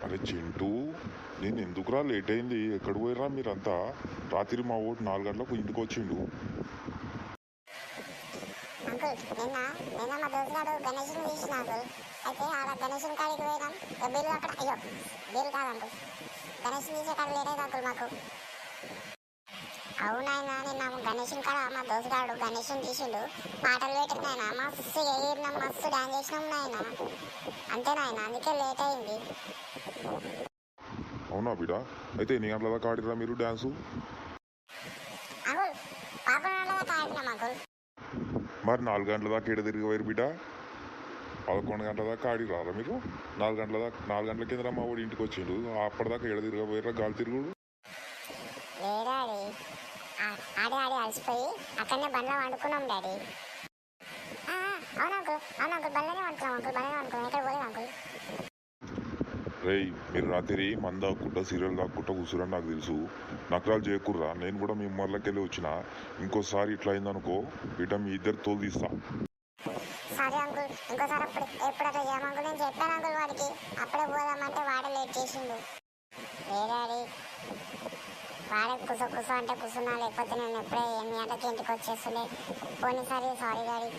అరే చింటూ, నేను ఎందుకురా లేట్ అయింది? ఎక్కడ పోయిరా మీరంతా? రాత్రి మా ఓటు 4 గంటలకు ఇంటికి వచ్చిండు. అంకుల్ నిన్న మా దోస్తుగాడు గణేష్ని తీసిన అంకుల్. అయితే ఆడ గణేష్ని కాడికి పోయినాం. బిల్లు అక్కడ అయ్యో బిల్లు కాదు అంకుల్, గణేష్ని తీసే కాడ లేలేదు అంకుల్ మాకు. అవునాయన నిన్న గణేష్ని కాడ మా దోస్తుగాడు గణేష్ని తీసిండు. పాటలు పెట్టినాయన మస్తు ఎగిరినాం, మస్తు డాన్స్ చేసినాం నాయన. అంతేనాయన, అందుకే లేట్ అయింది. అవునా బిడ? అయితే ఎన్ని గంటల దాకా ఆడిరా మీరు డ్యాన్సు? అంకుల్ 11 గంటల దాకా ఆడినాం అంకుల్. మరి 4 గంటల దాకా ఎడ తిరిగిపోయారు బిడ్డ? 11 గంటల దాకా ఆడిరారా మీరు? 4 గంటల దాకా 4 గంటల కింద మా వాడు ఇంటికి వచ్చిండు. అప్పటిదాకా ఎడ తిరగపోయారా గాలి తిరుగుడు? లేదా డాడీ, ఆడి అలసిపోయి అక్కడనే బండ్లో వండుకున్నాం డాడీ. అవును అంకుల్ బండ్లోనే వండుకున్నాం అంకుల్, బండ్లోనే వండుకున్నాం, ఎక్కడ పోలేదు అంకుల్. రేయ్, మీరు రాత్రి మంద దాక్కుంటా సీరియల్ దాక్కుంటా కూర్చురని నాకు తెలుసు. నకరాలు చేయకుర్రా. నేను కూడా మీ మొదలకెళ్ళి వచ్చిన. ఇంకోసారి ఇట్లా అయిందనుకో బిడ్డ మీ ఇద్దరు తోలు తీస్తా. సరే అంకుల్, ఇంకోసారి ఎప్పుడైతే చేయమంకుల్. నేను చెప్పాను అంకుల్ వాడికి, అప్పుడే పోదామంటే వాడే లేట్ చేసిండు. లేడాడి వాడే కుసో అంటే కూర్చున్నా, లేకపోతే నేను ఎప్పుడే 8 గంటలకి ఇంటికి వచ్చేస్తుండే. పోనీ సారీ డాడీ.